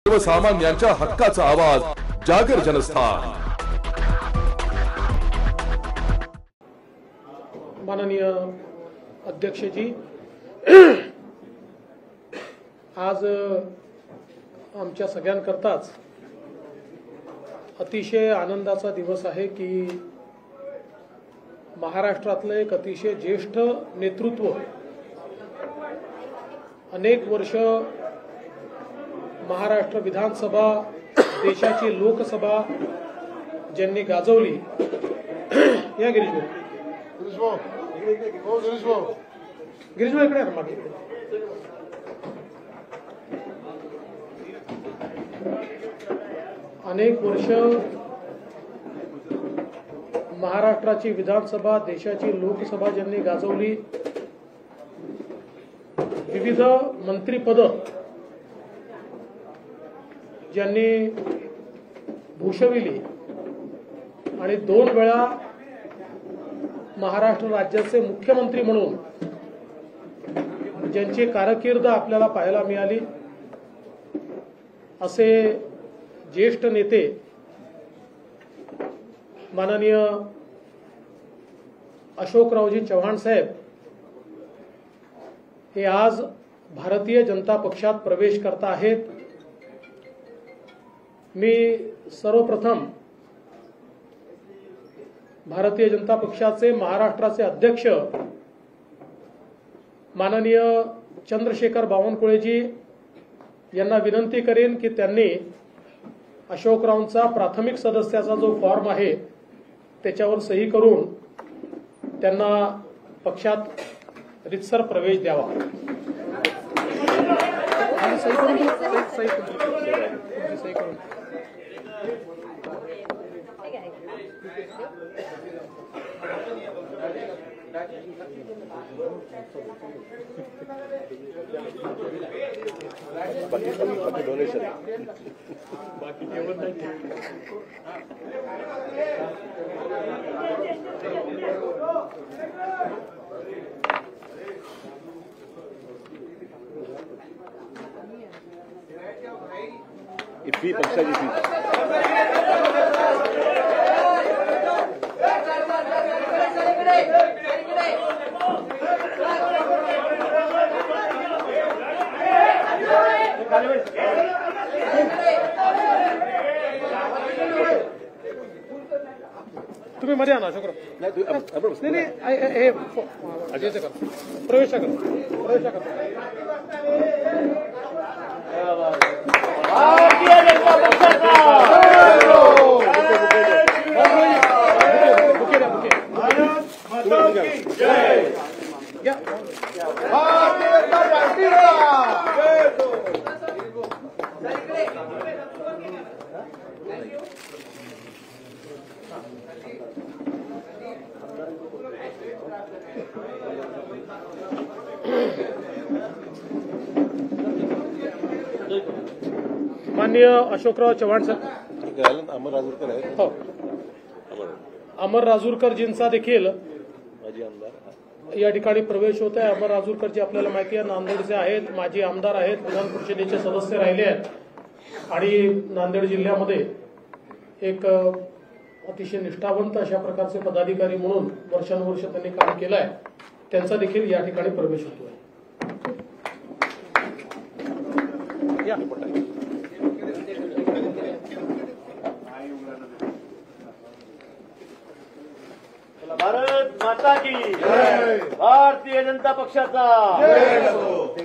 सर्वसामान्यांच्या हक्काचा आवाज जागर जनस्थान। माननीय अध्यक्षजी, आज आमच्या सगळ्यांकरताच अतिशय आनंदाचा दिवस आहे की महाराष्ट्रातलं एक अतिशय ज्येष्ठ नेतृत्व अनेक वर्ष महाराष्ट्र विधानसभा देशाची लोकसभा ज्यांनी गाजवली या गिरीशभाऊ इकडे मागे अनेक वर्ष महाराष्ट्राची विधानसभा देशाची लोकसभा ज्यांनी गाजवली, विविध मंत्रिपद ज्यांनी भूषविली आणि 2 वेळा महाराष्ट्र राज्याचे मुख्यमंत्री म्हणून ज्यांची कारकीर्द आपल्याला पाहायला मिळाली, असे ज्येष्ठ नेते माननीय अशोकरावजी चव्हाण साहेब हे आज भारतीय जनता पक्षात प्रवेश करत आहेत। मी सर्वप्रथम भारतीय जनता पक्षाचे महाराष्ट्राचे अध्यक्ष माननीय चंद्रशेखर बावनकुळेजी यांना विनंती करेन की त्यांनी अशोकरावांचा प्राथमिक सदस्याचा जो फॉर्म आहे त्याच्यावर सही करून त्यांना पक्षात रितसर प्रवेश द्यावा। फी पक्षाची फी तुम्ही मध्ये आणा अशोकराव। नाही हे प्रवेश करा भारतीय जनता पक्षाचा माननीय अशोकराव चव्हाण सर, अमर राजूरकर आहेत। हो, अमर राजूरकरजींचा देखील माजी आमदार या ठिकाणी प्रवेश होत आहे। अमर राजूरकरजी आपल्याला माहिती आहे नांदेडचे आहेत, माजी आमदार आहेत, विधान परिषदेचे सदस्य राहिले आहेत आणि नांदेड जिल्ह्यामध्ये एक अतिशय निष्ठावंत अशा प्रकारचे पदाधिकारी म्हणून वर्षानुवर्ष त्यांनी काम केलं आहे। त्यांचा देखील या ठिकाणी प्रवेश होतोय। भारत माता की जय, भारतीय जनता पक्षाचा जय हो।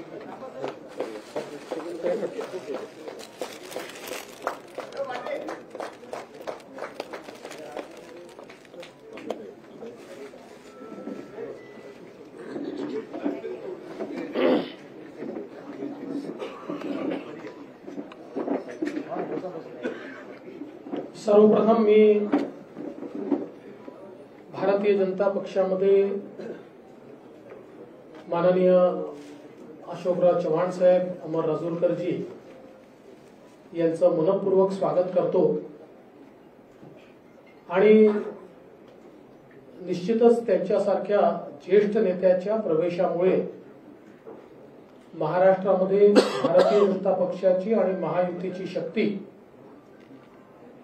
सर्वप्रथम मी भारतीय जनता पक्षामध्ये माननीय अशोकराव चव्हाण साहेब, अमर राजूरकरजी यांचं मनपूर्वक स्वागत करतो आणि निश्चितच त्यांच्यासारख्या ज्येष्ठ नेत्याच्या प्रवेशामुळे महाराष्ट्रामध्ये भारतीय जनता पक्षाची आणि महायुतीची शक्ती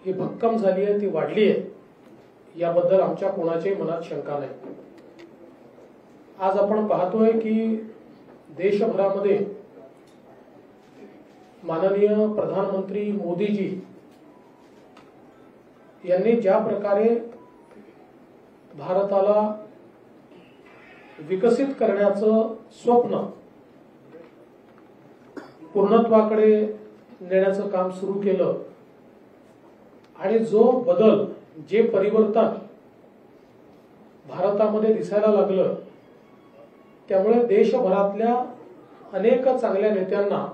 ही भक्कम झाली आहे, ती वाढली आहे, याबद्दल आमच्या कोणाच्याही मनात शंका नाही. आज आपण पाहतोय की देशभरामध्ये माननीय प्रधानमंत्री मोदीजी यांनी ज्या प्रकारे भारताला विकसित करण्याचं स्वप्न पूर्णत्वाकडे नेण्याचं काम सुरू केलं आणि जो बदल, जे परिवर्तन भारतामध्ये दिसायला लागलं, त्यामुळे देशभरातल्या अनेक चांगल्या नेत्यांना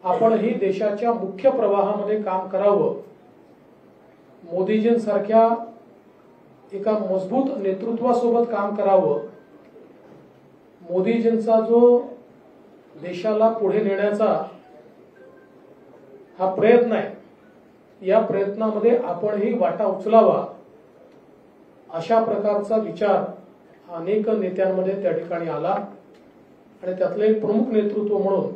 आपणही देशाच्या मुख्य प्रवाहामध्ये काम करावं, मोदीजींसारख्या एका मजबूत नेतृत्वासोबत काम करावं, मोदीजींचा जो देशाला पुढे नेण्याचा हा प्रयत्न आहे, या प्रयत्नामध्ये आपणही वाटा उचलावा, अशा प्रकारचा विचार अनेक नेत्यांमध्ये त्या ठिकाणी आला. आणि त्यातलं एक प्रमुख नेतृत्व म्हणून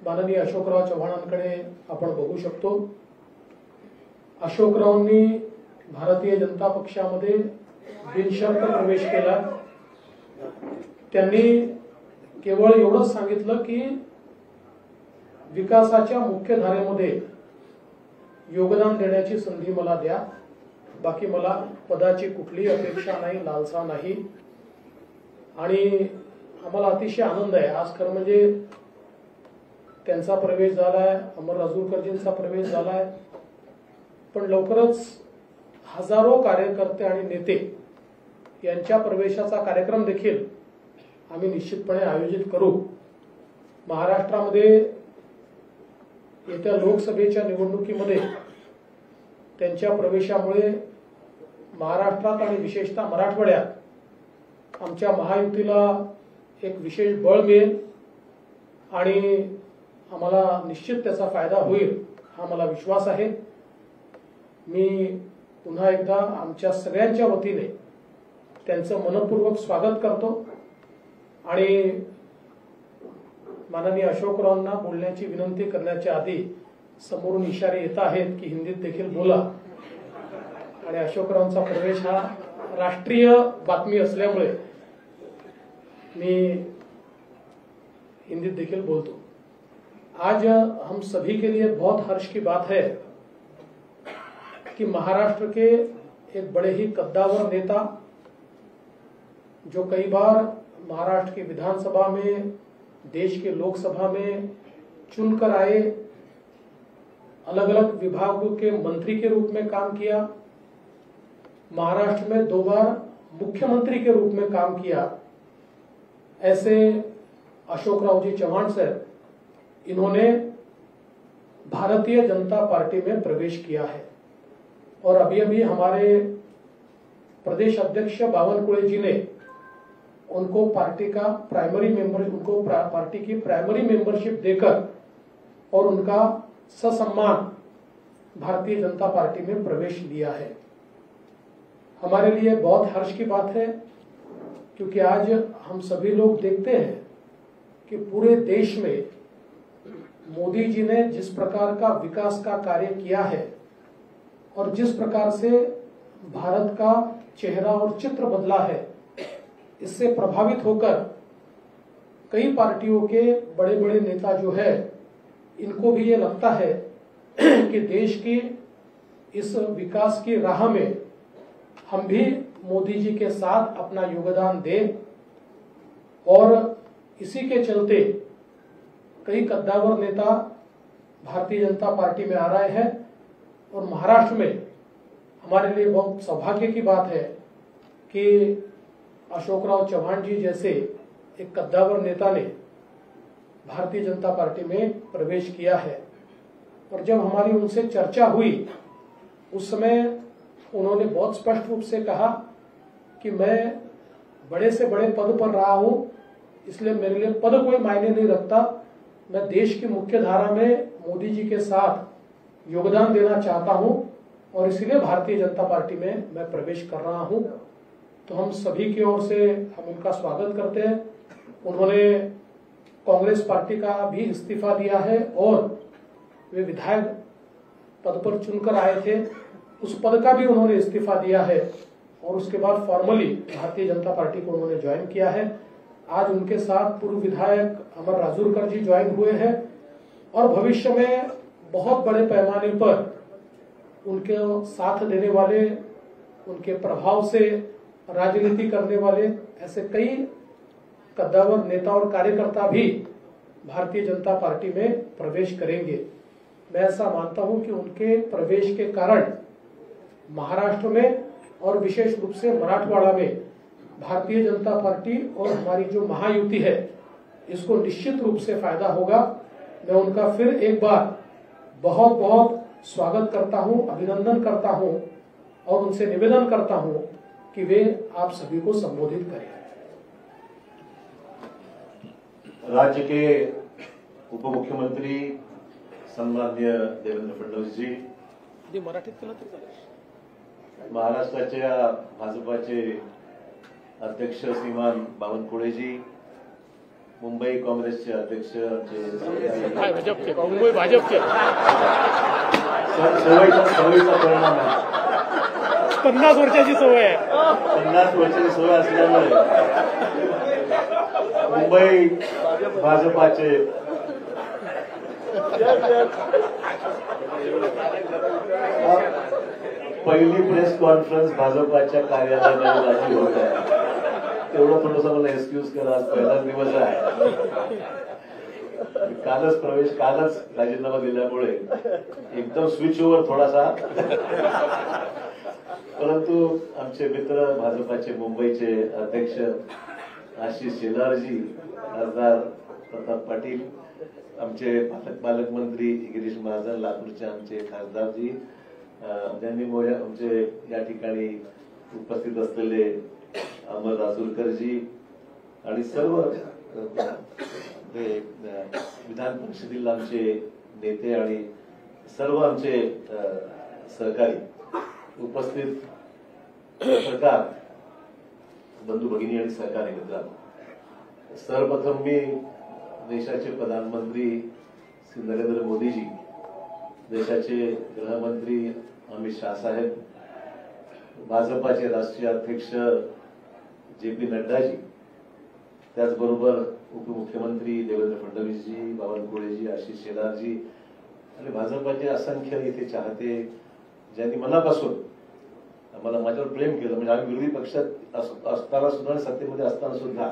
माननीय अशोकराव चव्हाणांकडे आपण बघू शकतो. अशोकरावांनी भारतीय जनता पक्षामध्ये बिनशर्त प्रवेश केला. त्यांनी केवळ एवढंच सांगितलं की विकासाच्या मुख्य धारेमध्ये योगदान देण्याची संधी मला द्या, बाकी मला पदाची कुठली अपेक्षा नाही, लालसा नाही. आणि आम्हाला अतिशय आनंद आहे. आज खरं म्हणजे त्यांचा प्रवेश झालाय, अमर राजूरकरजींचा प्रवेश झालाय, पण लवकरच हजारो कार्यकर्ते आणि नेते यांच्या प्रवेशाचा कार्यक्रम देखील आम्ही निश्चितपणे आयोजित करू. महाराष्ट्रामध्ये येत्या लोकसभेच्या निवडणुकीमध्ये त्यांच्या प्रवेशामुळे महाराष्ट्रात आणि विशेषतः मराठवाड्यात आमच्या महायुतीला एक विशेष बळ मिळेल आणि आम्हाला निश्चित त्याचा फायदा होईल, हा मला विश्वास आहे. मी पुन्हा एकदा आमच्या सगळ्यांच्या वतीने त्यांचं मनपूर्वक स्वागत करतो आणि माननीय अशोकरावांना बोलण्याची विनंती करण्याच्या आधी समोरून इशारे येत आहेत की हिंदीत देखील बोला. आणि अशोकरावांचा प्रवेश हा राष्ट्रीय बातमी असल्यामुळे मी हिंदीत देखील बोलतो. आज हम सभी के लिए बहुत हर्ष की बात है कि महाराष्ट्र के एक बड़े ही कद्दावर नेता, जो कई बार महाराष्ट्र की विधानसभा में, देश के लोकसभा में चुनकर आए, अलग अलग विभागों के मंत्री के रूप में काम किया, महाराष्ट्र में 2 बार मुख्यमंत्री के रूप में काम किया, ऐसे अशोकराव जी चौहान सर, इन्होंने भारतीय जनता पार्टी में प्रवेश किया है. और अभी अभी हमारे प्रदेश अध्यक्ष बावनकुळे जी ने उनको पार्टी का प्राइमरी मेंबर, उनको पार्टी की प्राइमरी मेंबरशिप देकर और उनका ससम्मान भारतीय जनता पार्टी में प्रवेश लिया है. हमारे लिए बहुत हर्ष की बात है, क्योंकि आज हम सभी लोग देखते हैं कि पूरे देश में मोदी जी ने जिस प्रकार का विकास का कार्य किया है और जिस प्रकार से भारत का चेहरा और चित्र बदला है, इससे प्रभावित होकर कई पार्टियों के बड़े बड़े नेता जो है, इनको भी ये लगता है कि देश की इस विकास की राह में हम भी मोदी जी के साथ अपना योगदान दें. और इसी के चलते कई कद्दावर नेता भारतीय जनता पार्टी में आ रहे हैं. और महाराष्ट्र में हमारे लिए बहुत सौभाग्य की बात है कि अशोकराव चौहान जी जैसे एक कद्दावर नेता ने भारतीय जनता पार्टी में प्रवेश किया है. और जब हमारी उनसे चर्चा हुई, उस समय उन्होंने बहुत स्पष्ट रूप से कहा कि मैं बड़े से बड़े पद पर रहा हूं, इसलिए मेरे लिए पद कोई मायने नहीं रखता, मैं देश की मुख्य धारा में मोदी जी के साथ योगदान देना चाहता हूं और इसलिए भारतीय जनता पार्टी में मैं प्रवेश कर रहा हूं. तो हम सभी की ओर से हम उनका स्वागत करते हैं. उन्होंने कांग्रेस पार्टी का भी इस्तीफा दिया है और वे विधायक पद पर चुनकर आए थे, उस पद का भी उन्होंने इस्तीफा दिया है और उसके बाद फॉर्मली भारतीय जनता पार्टी को उन्होंने ज्वाइन किया है। आज उनके साथ पूर्व विधायक अमर राजूरकर जी ज्वाइन हुए हैं और भविष्य में बहुत बड़े पैमाने पर उनके साथ देने वाले, उनके प्रभाव से राजनीति करने वाले ऐसे कई कद्दावर नेता और कार्यकर्ता भी भारतीय जनता पार्टी में प्रवेश करेंगे। मैं ऐसा मानता हूं कि उनके प्रवेश के कारण महाराष्ट्र में और विशेष रूप से मराठवाड़ा में भारतीय जनता पार्टी और हमारी जो महायुति है इसको निश्चित रूप से फायदा होगा। मैं उनका फिर एक बार बहुत बहुत स्वागत करता हूं, अभिनंदन करता हूं और उनसे निवेदन करता हूं कि वे आप सभी को संबोधित करें। राज्य के उप मुख्यमंत्री सन्माननीय देवेंद्र फडणवीस जी, मराठीत केलं तर चालेल। महाराष्ट्राच्या भाजपाचे अध्यक्ष श्रीमान बावनकुळेजी, मुंबई काँग्रेसचे अध्यक्ष भाजपचे मुंबई भाजपचे सवयीचा परिणाम आहे। 50 वर्षाची सवय आहे। 50 वर्षाची सवय असल्यामुळे मुंबई भाजपाचे पहिली प्रेस कॉन्फरन्स भाजपाच्या कार्यालयामध्ये होत आहे। तेवढं थोडंसं मला एक्सक्यूज करा, आज पहिला दिवस आहे। कालच राजीनामा दिल्यामुळे एकदम स्विच ओव्हर थोडासा, परंतु आमचे मित्र भाजपाचे मुंबईचे अध्यक्ष आशिष शेलारजी, खासदार प्रताप पाटील, आमचे पालकमंत्री गिरीश महाजन, लातूरचे आमचे खासदारजी, ज्यांनी आमचे या ठिकाणी उपस्थित असलेले अमर राजूरकरजी आणि सर्व विधान परिषदेतील आमचे नेते आणि सर्व आमचे सहकारी उपस्थित पत्रकार बंधू भगिनी आणि सहकारी मित्रांनो, सर्वप्रथम मी देशाचे प्रधानमंत्री श्री नरेंद्र मोदीजी, देशाचे गृहमंत्री अमित शाह साहेब, भाजपाचे राष्ट्रीय अध्यक्ष जे.पी. नड्डाजी, त्याचबरोबर उपमुख्यमंत्री देवेंद्र फडणवीसजी, बावनकुळेजी, आशिष शेलारजी आणि भाजपाचे असंख्य इथे चाहते, ज्यांनी मनापासून मला माझ्यावर प्रेम केलं। म्हणजे आम्ही विरोधी पक्षात असताना सुद्धा, सत्तेमध्ये असताना सुद्धा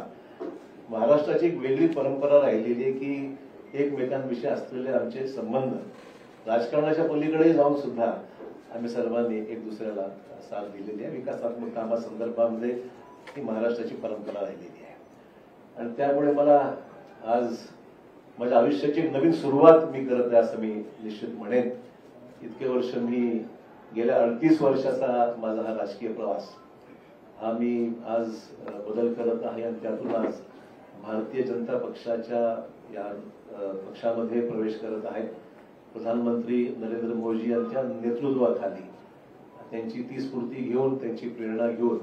महाराष्ट्राची एक वेगळी परंपरा राहिलेली आहे की एकमेकांविषयी असलेले आमचे संबंध राजकारणाच्या पलीकडे जाऊन सुद्धा आम्ही सर्वांनी एक दुसऱ्याला साथ दिलेली आहे। विकासात्मक कामासंदर्भामध्ये ही महाराष्ट्राची परंपरा राहिलेली आहे आणि त्यामुळे मला आज माझ्या आयुष्याची एक नवीन सुरुवात मी करत आहे असं मी निश्चित म्हणेन। इतके वर्ष मी गेल्या 38 वर्षाचा माझा हा राजकीय प्रवास हा मी आज बदल करत आहे आणि त्यातून आज भारतीय जनता पक्षाच्या या पक्षामध्ये प्रवेश करत आहे। प्रधानमंत्री नरेंद्र मोदी यांच्या नेतृत्वाखाली त्यांची ती स्फूर्ती घेऊन, त्यांची प्रेरणा घेऊन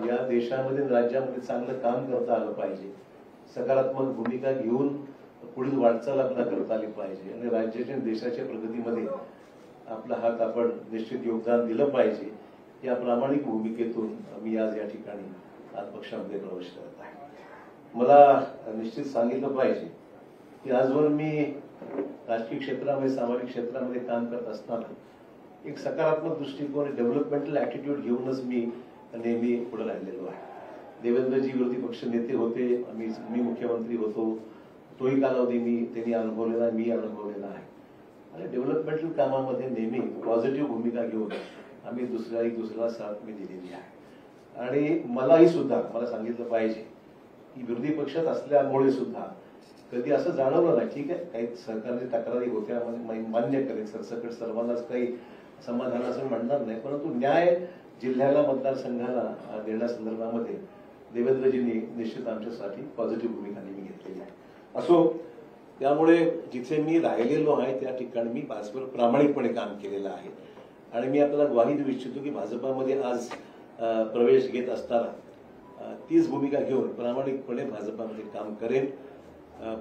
या देशामध्ये राज्यामध्ये चांगलं काम करता आलं पाहिजे, सकारात्मक भूमिका घेऊन पुढील वाटचाल आपल्याला करता आली पाहिजे आणि राज्याच्या देशाच्या प्रगतीमध्ये आपला हात आपण निश्चित योगदान दिलं पाहिजे। या प्रामाणिक भूमिकेतून मी आज या ठिकाणी आज पक्षामध्ये प्रवेश करत आहे। मला निश्चित सांगितलं पाहिजे की आजवर मी राजकीय क्षेत्रामध्ये, सामाजिक क्षेत्रामध्ये काम करत असताना एक सकारात्मक दृष्टिकोन, डेव्हलपमेंटल ऍटिट्यूड घेऊनच मी नेहमी पुढे राहिलेलो आहे। देवेंद्रजी विरोधी पक्ष नेते होते, मी मुख्यमंत्री होतो, तोही कालावधी त्यांनी अनुभवलेला, मी अनुभवलेला आहे आणि डेव्हलपमेंटल कामामध्ये नेहमी पॉझिटिव्ह भूमिका घेऊन आम्ही दुसऱ्याला साथ मी दिलेली आहे। आणि मलाही सुद्धा मला सांगितलं पाहिजे की विरोधी पक्षात असल्यामुळे सुद्धा कधी असं जाणवलं नाही, ठीक आहे काही सरकारची तक्रारी होत्या, मान्य करेल, सरसकट सर्वांनाच काही समाधान असं म्हणणार नाही, परंतु न्याय जिल्ह्याला, मतदारसंघाला देण्यासंदर्भामध्ये देवेंद्रजींनी निश्चित आमच्यासाठी पॉझिटिव्ह भूमिका नेहमी घेतलेली आहे। असो, त्यामुळे जिथे मी राहिलेलो आहे त्या ठिकाणी मी भाजपवर प्रामाणिकपणे काम केलेलं आहे आणि मी आपल्याला ग्वाही देऊ इच्छितो की भाजपामध्ये आज प्रवेश घेत असताना तीच भूमिका घेऊन प्रामाणिकपणे भाजपामध्ये काम करेन।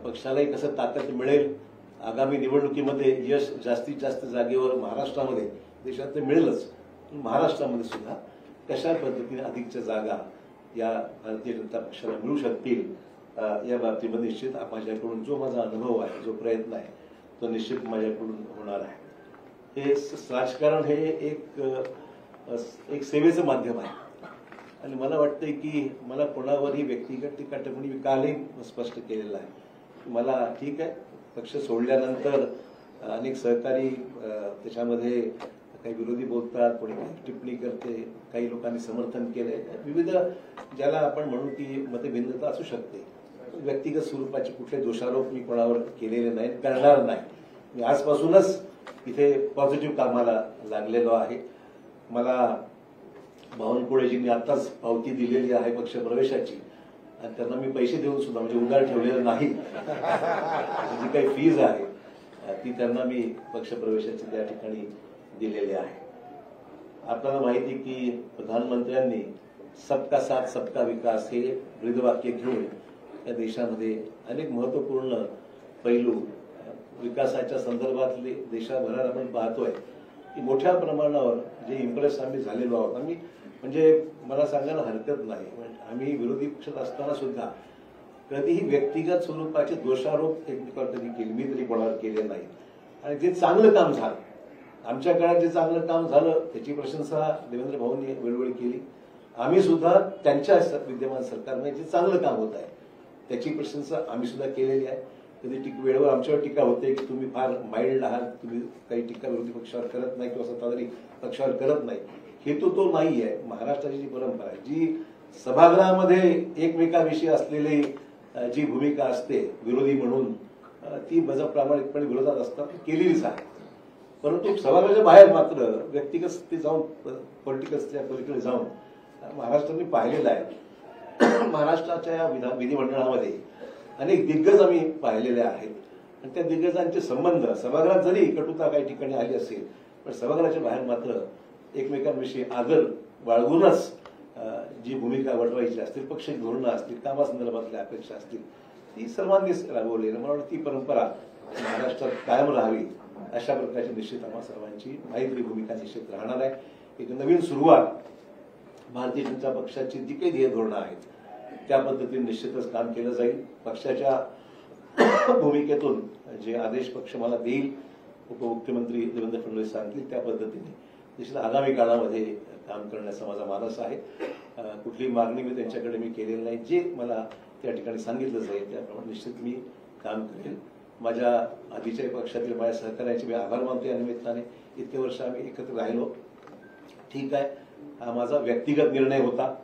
पक्षालाही कसं ताकद मिळेल, आगामी निवडणुकीमध्ये यश जास्तीत जास्त जागेवर महाराष्ट्रामध्ये, देशात मिळेलच, महाराष्ट्रामध्ये सुद्धा कशा पद्धतीने अधिकच्या जागा या भारतीय जनता पक्षाला मिळू शकतील या बाबतीमध्ये निश्चित माझ्याकडून जो माझा अनुभव आहे, जो प्रयत्न आहे, तो निश्चित माझ्याकडून होणार आहे. हे राजकारण हे एक सेवेचं माध्यम आहे आणि मला वाटतंय की मला कोणावरही व्यक्तिगत टीका टिप्पणी मी कालही स्पष्ट केलेलं आहे. मला ठीक आहे, पक्ष सोडल्यानंतर अनेक सहकारी त्याच्यामध्ये काही विरोधी बोलतात, कोणी काही टिप्पणी करते, काही लोकांनी समर्थन केलंय, विविध ज्याला आपण म्हणू की मतभिन्नता असू शकते. व्यक्तिगत स्वरूपाचे कुठले दोषारोप मी कोणावर केलेले नाही, करणार नाही. मी आजपासूनच इथे पॉझिटिव्ह कामाला लागलेलो आहे. मला बावनकुळेजींनी आताच पावती दिलेली आहे पक्ष प्रवेशाची आणि त्यांना मी पैसे देऊन सुद्धा म्हणजे उधार ठेवलेलं नाही. जी काही फीज आहे ती त्यांना मी पक्ष प्रवेशाची त्या ठिकाणी दिलेली आहे. आपल्याला माहिती की प्रधानमंत्र्यांनी सबका साथ सबका विकास हे ब्रीदवाक्य घेऊन या देशामध्ये अनेक महत्वपूर्ण पैलू विकासाच्या संदर्भातले देशाभरात आपण पाहतोय की मोठ्या प्रमाणावर जे इम्प्रेस आम्ही झालेलो आहोत. आम्ही म्हणजे मला सांगायला हरकत नाही, आम्ही विरोधी पक्षात असताना सुद्धा कधीही व्यक्तिगत स्वरूपाचे दोषारोप एकमेकांवर कधी केले, मी तरी कोणावर केले नाही. आणि जे चांगलं काम झालं, आमच्या काळात जे चांगलं काम झालं त्याची प्रशंसा देवेंद्र भाऊंनी वेळोवेळी केली. आम्ही सुद्धा त्यांच्या विद्यमान सरकारने जे चांगलं काम होत आहे त्याची प्रशंसा आम्ही सुद्धा केलेली आहे. कधी वेळेवर आमच्यावर टीका होते की तुम्ही फार माइल्ड आहात, तुम्ही काही टीका विरोधी पक्षावर करत नाही किंवा सत्ताधारी पक्षावर करत नाही. हेतू तो नाही आहे. महाराष्ट्राची जी परंपरा आहे, जी सभागृहामध्ये एकमेकाविषयी असलेली जी भूमिका असते विरोधी म्हणून, ती प्रामाणिकपणे विरोधात असतात केलेलीच आहे. परंतु सभागृहाच्या बाहेर मात्र व्यक्तिगत ते जाऊन पॉलिटिकलच्या पलीकडे जाऊन महाराष्ट्राने पाहिलेलं आहे. महाराष्ट्राच्या या विधिमंडळामध्ये अनेक दिग्गज आम्ही पाहिलेले आहेत आणि त्या दिग्गजांचे संबंध सभागृहात जरी कटुता काही ठिकाणी आली असेल पण सभागृहाच्या बाहेर मात्र एकमेकांविषयी आदर बाळगूनच जी भूमिका वटवायची असतील, पक्षी धोरणं असतील, कामासंदर्भातल्या अपेक्षा असतील, ती सर्वांनीच राबवलेली. मला वाटतं ती परंपरा महाराष्ट्रात कायम राहावी अशा प्रकारची निश्चित आम्हा सर्वांची मैत्री भूमिका निश्चित राहणार आहे. एक नवीन सुरुवात भारतीय जनता पक्षाची जी काही ध्येय धोरणं आहेत त्या पद्धतीने निश्चितच काम केलं जाईल. पक्षाच्या भूमिकेतून जे आदेश पक्ष मला देईल, उपमुख्यमंत्री देवेंद्र फडणवीस सांगतील त्या पद्धतीने निश्चित आगामी काळामध्ये काम करण्याचा माझा मानस आहे. कुठली मागणी मी त्यांच्याकडे मी केलेली नाही. जे मला त्या ठिकाणी सांगितलं जाईल त्याप्रमाणे निश्चित मी काम करेल. माझ्या आधीच्या पक्षातील माझ्या सहकार्याचे मी आभार मानतो. या निमित्ताने इतके वर्ष आम्ही एकत्र राहिलो. ठीक आहे, हा माझा व्यक्तिगत निर्णय होता,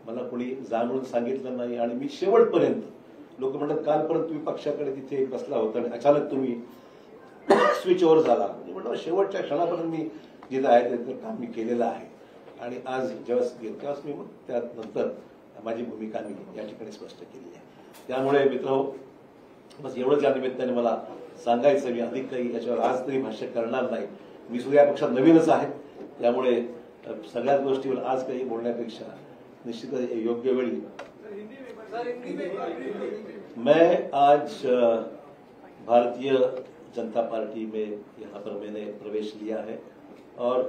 मला कोणी जाणून सांगितलं नाही आणि मी शेवटपर्यंत, लोक म्हणतात कालपर्यंत तुम्ही पक्षाकडे तिथे बसला होता आणि अचानक तुम्ही स्विच ओव्हर झाला. म्हणलं शेवटच्या क्षणापर्यंत मी जिथं आहे ते काम मी केलेलं आहे आणि आज जेव्हा गेलो तेव्हाच मी मग त्यानंतर माझी भूमिका मी या ठिकाणी स्पष्ट केली आहे. त्यामुळे मित्र बस एवढंच या निमित्ताने मला सांगायचं. मी अधिक काही याच्यावर आज तरी भाष्य करणार नाही. मी सुद्धा या पक्षात नवीनच आहे, त्यामुळे सगळ्याच गोष्टीवर आज काही बोलण्यापेक्षा निश्चित योग्य वेळी मैं आज भारतीय जनता पार्टी में यहाँ पर मैंने प्रवेश लिया है और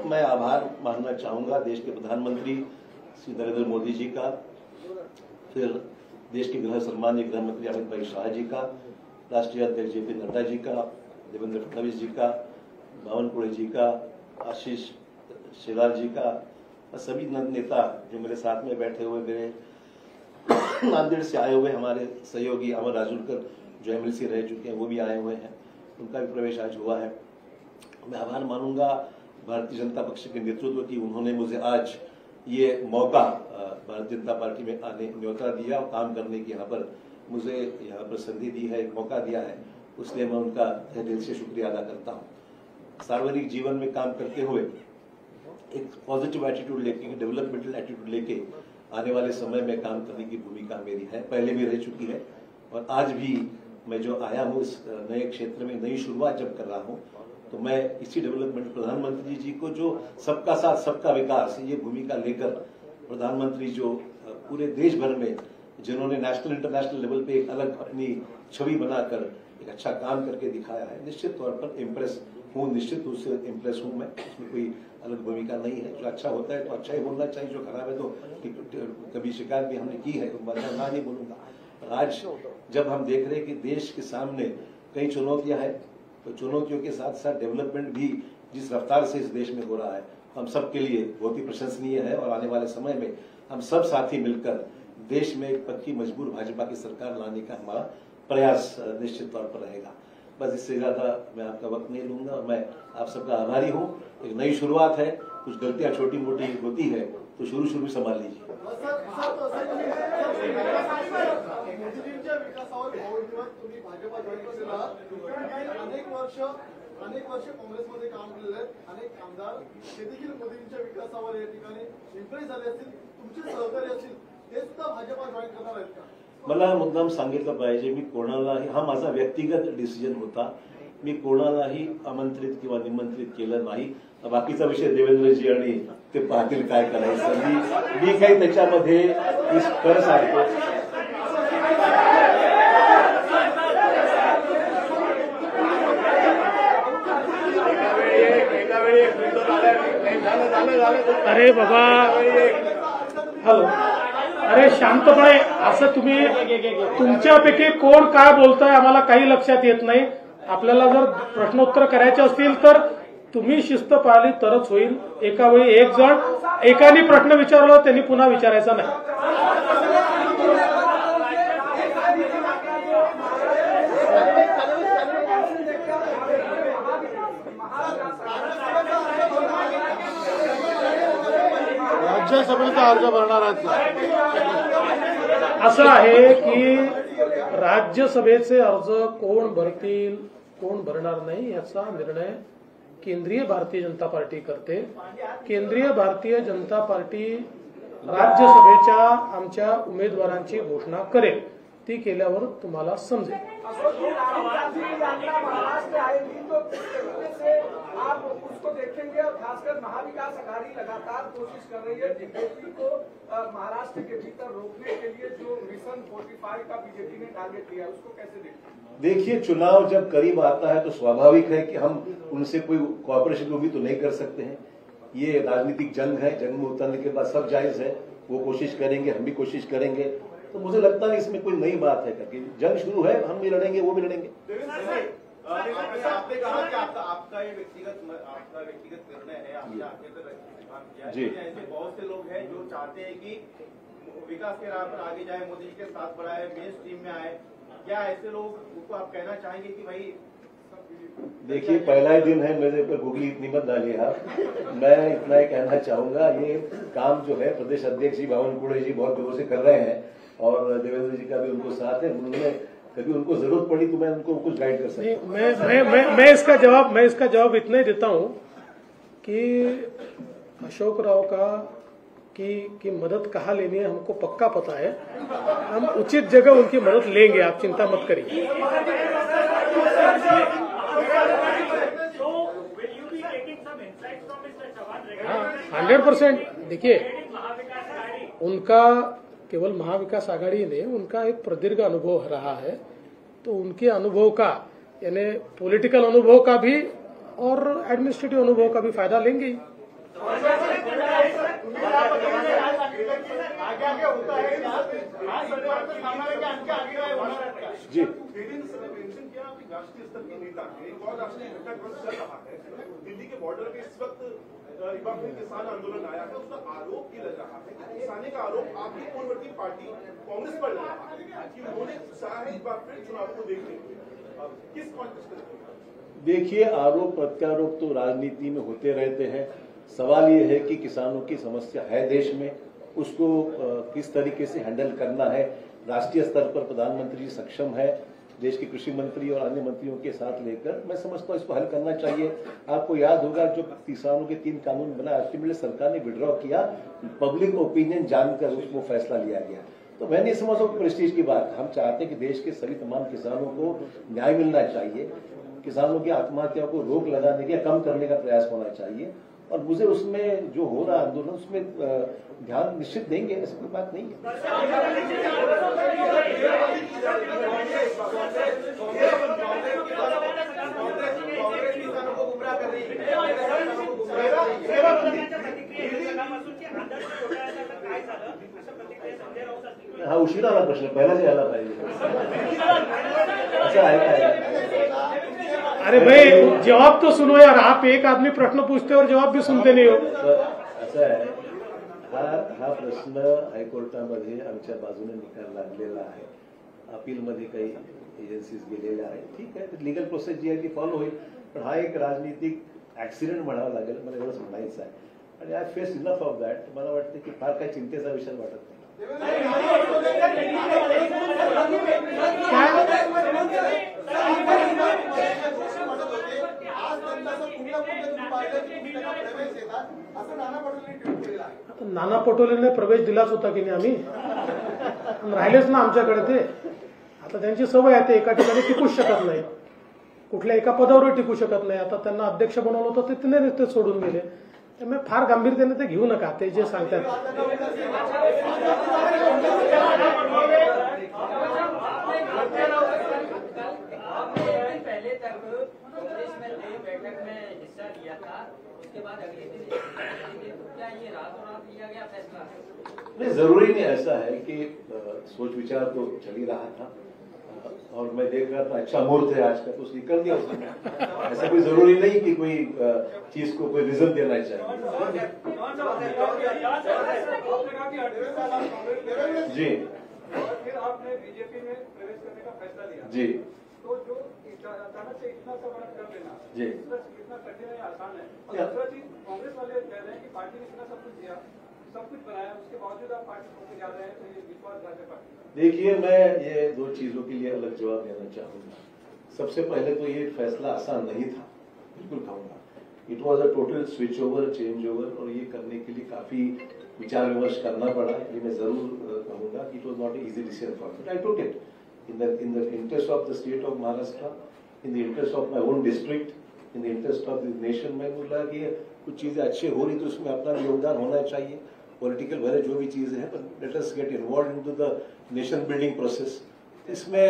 मैं आभार मानना चाहूंगा देश के प्रधानमंत्री श्री नरेंद्र मोदी जी का, फिर देश के सम्माननीय गृहमंत्री अमित भाई शाह जी का, राष्ट्रीय अध्यक्ष जेपी नड्डा जी का, देवेंद्र फडणवीस जी का, बावनकुळे जी का, आशीष शेलार जी का, सभी नेता जो मेरे साथ में बैठे हुए, मेरे नांदेड़ से आए हुए हमारे सहयोगी अमर राजूरकर जो एमएलसी रह चुके हैं वो भी आए हुए हैं, उनका भी प्रवेश आज हुआ है. मैं आभार मानूंगा भारतीय जनता पक्ष के नेतृत्व की, उन्होंने मुझे आज ये मौका भारतीय जनता पार्टी में आने न्योता दिया और काम करने की यहाँ पर मुझे यहाँ पर संधि दी है, एक मौका दिया है, उसलिए मैं उनका दिल से शुक्रिया अदा करता हूँ. सार्वजनिक जीवन में काम करते हुए एक पॉजिटिव एटीट्यूड लेके, डेवलपमेंटल एटीट्यूड लेके आने वाले समय में काम करने की भूमिका मेरी है, पहले भी रह चुकी है और आज भी मैं जो आया हूँ इस नए क्षेत्र में नई शुरुआत जब कर रहा हूँ तो मैं इसी डेवलपमेंट, प्रधानमंत्री जी को जो सबका साथ सबका विकास ये भूमिका लेकर प्रधानमंत्री जो पूरे देश भर में जिन्होंने नेशनल इंटरनेशनल लेवल पे एक अलग अपनी छवि बनाकर एक अच्छा काम करके दिखाया है, निश्चित तौर पर इम्प्रेस हूँ, निश्चित रूप से इम्प्रेस हूँ मैं। इसमें कोई अलग भूमिका नहीं है। जो अच्छा होता है तो अच्छा ही बोलना चाहिए, जो खराब है तो कभी शिकायत भी हमने की है तो मैं ना नहीं बोलूंगा। आज जब हम देख रहे हैं कि देश के सामने कई चुनौतियां हैं, तो चुनौतियों के साथ साथ डेवलपमेंट भी जिस रफ्तार से इस देश में हो रहा है, हम सबके लिए बहुत ही प्रशंसनीय है। और आने वाले समय में हम सब साथी मिलकर देश में एक पक्की मजबूर भाजपा की सरकार लाने का हमारा प्रयास निश्चित तौर पर रहेगा। बस इससे ज्यादा मैं आपका वक्त नहीं लूंगा और मैं आप सबका आभारी हूँ। एक नई शुरुआत है, कुछ गलतियां छोटी मोटी होती है तो शुरू संभाल लीजिए। अनेक वर्ष काँग्रेसमध्ये काम केलेले आहेत, अनेक आमदार ते देखील मोदींच्या विकासावर या ठिकाणी इम्प्रेस झाले असतील, तुमचे सहकारी असतील, ते सुद्धा भाजपा जॉईन करणार आहेत का? मला मुद्दाम सांगितलं पाहिजे, मी कोणालाही, हा माझा व्यक्तिगत डिसिजन होता, मी कोणालाही आमंत्रित किंवा निमंत्रित केलं नाही। बाकीचा विषय देवेंद्रजी आणि ते पाहतील काय करायचं, मी काही त्याच्यामध्ये कर सांगतो। अरे बाबा, हॅलो, अरे शांतपणे असं तुम्ही, तुमच्यापैकी कोण काय बोलताय आम्हाला काही लक्षात येत नाही। आपल्याला जर प्रश्नोत्तर करायचे असतील तर तुम्ही शिस्त पाळली तरच होईल। एका वेळी एक जण एकाने प्रश्न विचारला त्यांनी पुन्हा विचारायचा नाही। राज्यसभेचा अर्ज भरणार आहेत। असं आहे की राज्यसभेचे अर्ज कोण भरतील कोण भरणार नाही याचा निर्णय केंद्रीय भारतीय जनता पार्टी करते। केंद्रीय भारतीय जनता पार्टी राज्यसभेच्या आमच्या उमेदवारांची घोषणा करेल, ती केल्यावर तुम्हाला समजेल। आप उसको देखेंगे और खासकर महाविकास आघाड़ी लगातार कोशिश कर रही है बीजेपी को महाराष्ट्र के भीतर रोकने के लिए। जो मिशन 45 का बीजेपी ने टारगेट लिया, उसको कैसे देखते हैं? देखिए, चुनाव जब करीब आता है तो स्वाभाविक है कि हम उनसे कोई कोऑपरेशन भी तो नहीं कर सकते हैं। ये राजनीतिक जंग है, जंग में उतरने के बाद सब जायज है, वो कोशिश करेंगे, हम भी कोशिश करेंगे। तो मुझे लगता है इसमें कोई नई बात है कि जंग शुरू है, हम भी लड़ेंगे, वो भी लड़ेंगे। आपने कहा कि आपका ये व्यक्तिगत निर्णय है, आपने आगे तक काम किया है। जी, ऐसे बहुत से लोग हैं जो चाहते हैं कि विकास के राह पर आगे जाए, मोदी जी के साथ बढ़ाए, मेन स्ट्रीम में आए। क्या ऐसे लोग को आप कहना चाहेंगे कि भाई? देखिए, पहला ही दिन है, मेरे पर गूगली इतनी मत डालिए आप। मैं इतना ही कहना चाहूंगा, ये काम जो है प्रदेश अध्यक्ष जी बावनकुड़े जी बहुत जोर से कर रहे हैं और देवेंद्र जी का भी उनको साथ है। उन्होंने कभी उनको जरूरत पड़ी तो मैं उनको कुछ गाइड कर सकता हूं। मैं इसका जवाब इतना ही देता हूं कि अशोक राव की मदद कहाँ लेनी है हमको पक्का पता है। हम उचित जगह उनकी मदद लेंगे, आप चिंता मत करिए। 100%। देखिए, उनका केवल महाविकास आघाड़ी ने उनका एक प्रदीर्घ अनुभव रहा है, तो उनके अनुभव का यानी पॉलिटिकल अनुभव का भी और एडमिनिस्ट्रेटिव अनुभव का भी फायदा लेंगे। जी, राष्ट्रीय स्तर के नेता एक और राष्ट्रीय घटक चल रहा है दिल्ली के बॉर्डर पे इस वक्त किसान आंदोलन आया है, उसका आरोप ये लग रहा है कि किसानी का आरोप आपकी पूर्ववर्ती पार्टी कांग्रेस पर लग रहा है कि उन्होंने चाहा है इस बार फिर चुनाव को देखने के लिए। किस कॉन्टेक्स्ट में? देखिए, आरोप प्रत्यारोप तो राजनीति में होते रहते हैं। सवाल ये है कि किसानों की समस्या है देश में, उसको किस तरीके से हैंडल करना है। राष्ट्रीय स्तर पर प्रधानमंत्री सक्षम है, देश के कृषि मंत्री और अन्य मंत्रियों के साथ लेकर मैं समझता हूँ इसको हल करना चाहिए। आपको याद होगा जो किसानों के 3 कानून बना, अल्टीमेटली सरकार ने विड्रॉ किया, पब्लिक ओपिनियन जानकर उसको फैसला लिया गया। तो मैं नहीं समझता प्रेस्टीज की बात। हम चाहते हैं कि देश के सभी तमाम किसानों को न्याय मिलना चाहिए, किसानों की आत्महत्याओं को रोक लगाने का, कम करने का प्रयास होना चाहिए और मुझे उसमें जो हो रहा आंदोलन उसमें ध्यान निश्चित देंगे, ऐसी कोई बात नहीं है। हा उशिरा आला प्रश्न, पहिलाच यायला पाहिजे असं आहे काय? अरे भाई जवाब तो सुनो यार, आप एक आदमी प्रश्न पूछते हो और जवाब भी सुनते नहीं हो। असं आहे, हा प्रश्न हायकोर्टामध्ये आमच्या बाजूने निकाल लागलेला आहे, अपीलमध्ये काही एजन्सीज गेलेल्या आहेत, ठीक आहे, लिगल प्रोसेस जी आहे ती फॉलो होईल, पण हा एक राजनीतिक ऍक्सिडेंट म्हणावा लागेल, मला एवढंच म्हणायचं आहे. आणि I face enough of that. मला वाटतं की फार काही चिंतेचा विषय वाटत नाही. नाना पटोलेने प्रवेश दिलाच होता की नाही आम्ही, राहिलेच ना आमच्याकडे ते. आता त्यांची सवय आहे, ते एका ठिकाणी टिकूच शकत नाही, कुठल्या एका पदावर टिकू शकत नाही. आता त्यांना अध्यक्ष बनवलं होतं ते सोडून गेले, त्यामुळे फार गांभीर्याने ते घेऊ नका, ते जे सांगतात. पहले तक कांग्रेस में नई बैठक में हिस्सा लिया था, उसके बाद अगले दिन क्या ये रातों रात लिया गया फैसला? नहीं, जरूरी नहीं ऐसा है कि सोच विचार तो चल ही रहा था और मैं देख रहा था अच्छा मुहूर्त है आज का, तो उसने कर दिया उसने. ऐसा कोई जरूरी नहीं कि कोई चीज को कोई रिजल्ट देना चाहिए. जी, और फिर आपने बीजेपी में प्रवेश करने का फैसला लिया जी, तो जो अचानक से इतना सब कर लेना जी, इतना कठिन है, आसान है. और दूसरा चीज, कांग्रेस वाले कह रहे हैं कि पार्टी ने इतना सब कुछ दिया, सब कुछ बनाया, उसके बावजूद आप पार्टी छोड़कर जा रहे हैं, तो ये विश्वासघात है पार्टी. देखिए, मैं ये दो चीजों के लिए अलग जवाब देना चाहूंगा. सबसे पहले तो ये फैसला आसान नहीं था, बिल्कुल कहूंगा. It was a total switch over, change over, और ये करने के लिए काफी विचार विमर्श करना पड़ा. ये मैं जरूर कहूंगा कि it was not easy decision for me. I took it in the interest of the state of Maharashtra, in the interest of my own district, in the interest of the nation. मैं बोला कि कुछ चीजें अच्छी हो रही तो उसमें अपना योगदान होना चाहिए. पॉलिटिकल भले जो भी चीजें हैं, पर let us get involve into the nation building process. इसमें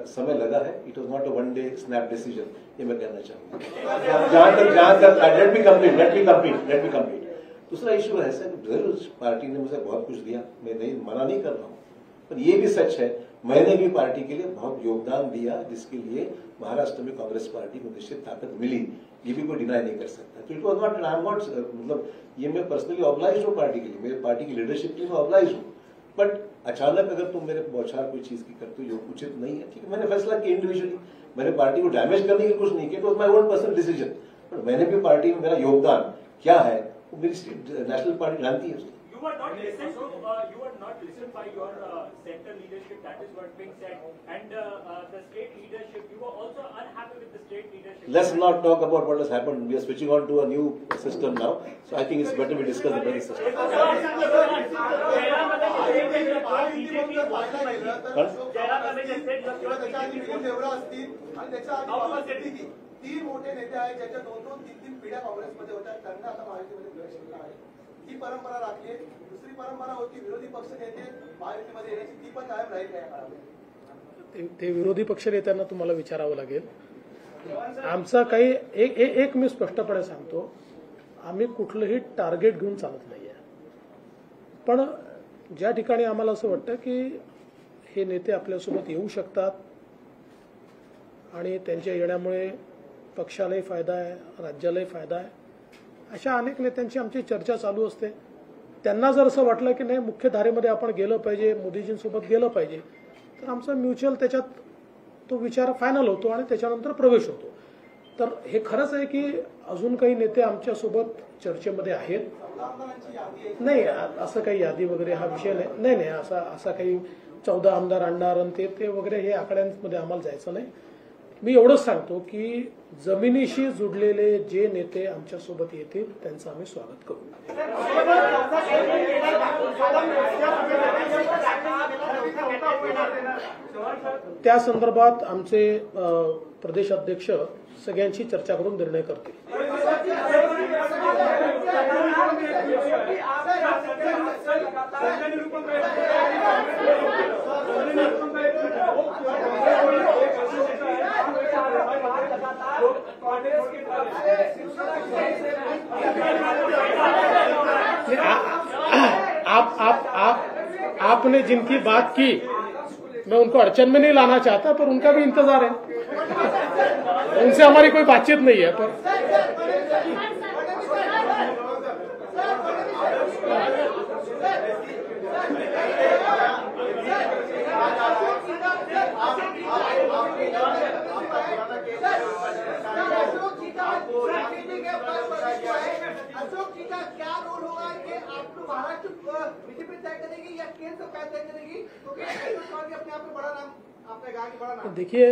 समय लगा है. It was not a one day snap decision, ये मैं कहना चाहूंगा. जहां तक लेट मी कंप्लीट. दूसरा इशू है सर, जरूर पार्टी ने मुझे बहुत कुछ दिया, मैं नहीं मना नहीं कर रहा हूँ, पर ये भी सच है मैंने भी पार्टी के लिए बहुत योगदान दिया, जिसके लिए महाराष्ट्र में कांग्रेस पार्टी को निश्चित ताकत मिली, ये भी कोई डिनाई नहीं कर सकता. तो it was not, I am not, मतलब ये मैं पर्सनली ऑब्लाइज हूँ पार्टी के लिए, मेरे पार्टी की लीडरशिप के लिए मैं ऑब्लाइज हूँ. बट अचानक अगर तुम मेरे बौछार कोई चीज की करते हो जो उचित नहीं है, ठीक है, मैंने फैसला किया इंडिविजुअली, मैंने पार्टी को डैमेज करने की कुछ नहीं किया, तो my own personal decision. But मैंने भी पार्टी में मेरा योगदान क्या है वो मेरी नेशनल पार्टी जानती है. You were not listened by your center leadership. That is what being said, and the state leadership. You were also unhappy with the state leadership. Let's not talk about what has happened. We are switching on to a new system now, so I think it's better we discuss the present system. तीन मोठे नेते आहेत ज्याच्या दोन तीन पिढ्या काँग्रेसमध्ये होत्या, त्यांना आता महायुतीमध्ये प्रवेश केला आहे. ही परंपरा राखली. दुसरी परंपरा होती विरोधी पक्ष नेते महायुतीमध्ये येण्याची, ती पण कायम राहील या काळामध्ये. ते विरोधी पक्ष नेत्यांना तुम्हाला विचारावं लागेल. आमचा काही एक मी स्पष्टपणे सांगतो, आम्ही कुठलंही टार्गेट घेऊन चालत नाहीये. पण ज्या ठिकाणी आम्हाला असं वाटतं की हे नेते आपल्यासोबत येऊ शकतात आणि त्यांच्या येण्यामुळे पक्षालाही फायदा आहे, राज्यालाही फायदा आहे, अशा अनेक नेत्यांची आमची चर्चा चालू असते. त्यांना जर असं वाटलं की नाही मुख्य धारेमध्ये आपण गेलं पाहिजे, मोदीजींसोबत गेलं पाहिजे, तर आमचा म्युच्युअल त्याच्यात तो विचार फायनल होतो आणि त्याच्यानंतर प्रवेश होतो. तर हे खरंच आहे की अजून काही नेते आमच्यासोबत चर्चेमध्ये आहेत. नाही, असं काही यादी वगैरे हा विषय नाही. नाही असा काही 14 आमदार आणणार आणि ते वगैरे हे आकड्यांमध्ये आम्हाला जायचं नाही. मी एवढंच सांगतो की जमिनीशी जुडलेले जे नेते आमच्यासोबत येतील त्यांचं आम्ही स्वागत करू. त्या संदर्भात आमचे प्रदेश अध्यक्ष सगळ्यांशी चर्चा करून निर्णय करतील. आपने जिनकी बात की मैं उनको अड़चन में नहीं लाना चाहता, पर उनका भी इंतजार है, उनसे हमारी कोई बातचीत नहीं है। पर अशोक जी का क्या रोल होगा कि आपको महाराष्ट्र बीजेपी तय करेगी या केंद्र सरकार तय करेगी, क्योंकि अपने आप में बड़ा नाम आपने कहा कि बड़ा नाम। देखिए,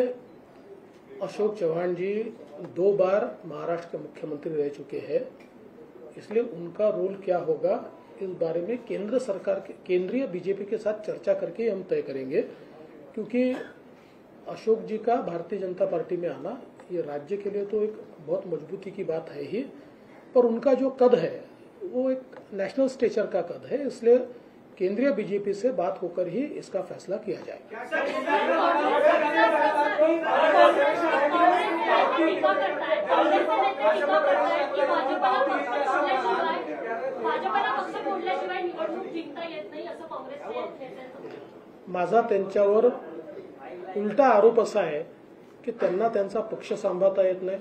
अशोक चौहान जी 2 बार महाराष्ट्र के मुख्यमंत्री रह चुके हैं, इसलिए उनका रोल क्या होगा इस बारे में केंद्र सरकार के केंद्रीय बीजेपी के साथ चर्चा करके हम तय करेंगे। क्योंकि अशोक जी का भारतीय जनता पार्टी में आना ये राज्य के लिए तो एक बहुत मजबूती की बात है ही, पर उनका जो कद है वो एक नेशनल स्टेचर का कद है, इसलिए केंद्रीय बीजेपी से बात होकर ही इसका फैसला किया जाएगा। माझा त्यांच्यावर उलटा आरोप असा आहे की त्यांना त्यांचा पक्ष सांभाळता येत नाही,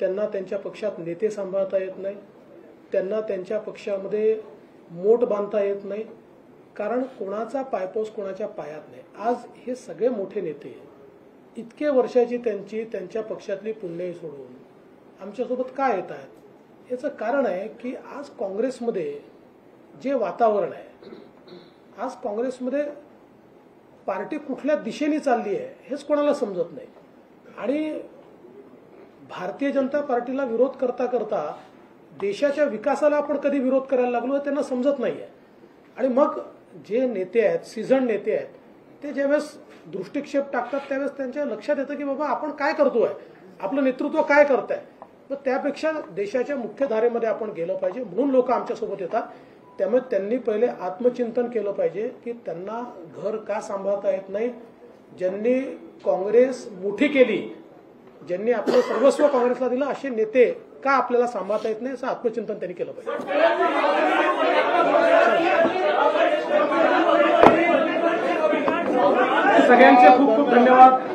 त्यांना त्यांच्या पक्षात नेते सांभाळता येत नाही, त्यांना त्यांच्या पक्षामध्ये मोठ बांधता येत नाही, कारण कोणाचा पायपोस कोणाच्या पायात नाही। आज हे सगळे मोठे नेते इतके वर्षाची त्यांच्या पक्षातली पुण्याई सोडून आमच्यासोबत का येत आहेत, याचं कारण आहे की आज काँग्रेसमध्ये जे वातावरण आहे, आज काँग्रेसमध्ये पार्टी कुठल्या दिशेने चालली आहे हेच कोणाला समजत नाही। आणि भारतीय जनता पार्टीला विरोध करता करता देशाच्या विकासाला आपण कधी विरोध करायला लागलो हे त्यांना समजत नाहीये। आणि मग जे नेते आहेत, सीझन नेते आहेत, ते ज्यावेळेस दृष्टिक्षेप टाकतात त्यावेळेस त्यांच्या लक्षात येतं की बाबा आपण काय करतोय, आपलं नेतृत्व काय करतंय, तर त्यापेक्षा देशाच्या मुख्य धारेमध्ये आपण गेलं पाहिजे, म्हणून लोक आमच्यासोबत येतात। त्यामुळे त्यांनी पहिले आत्मचिंतन केलं पाहिजे की त्यांना घर का सांभाळता येत नाही, ज्यांनी काँग्रेस मोठी केली, ज्यांनी आपलं सर्वस्व काँग्रेसला दिलं, असे नेते का आपल्याला सांभाळता येत नाही, असं आत्मचिंतन त्यांनी केलं पाहिजे। सगळ्यांचे खूप खूप धन्यवाद।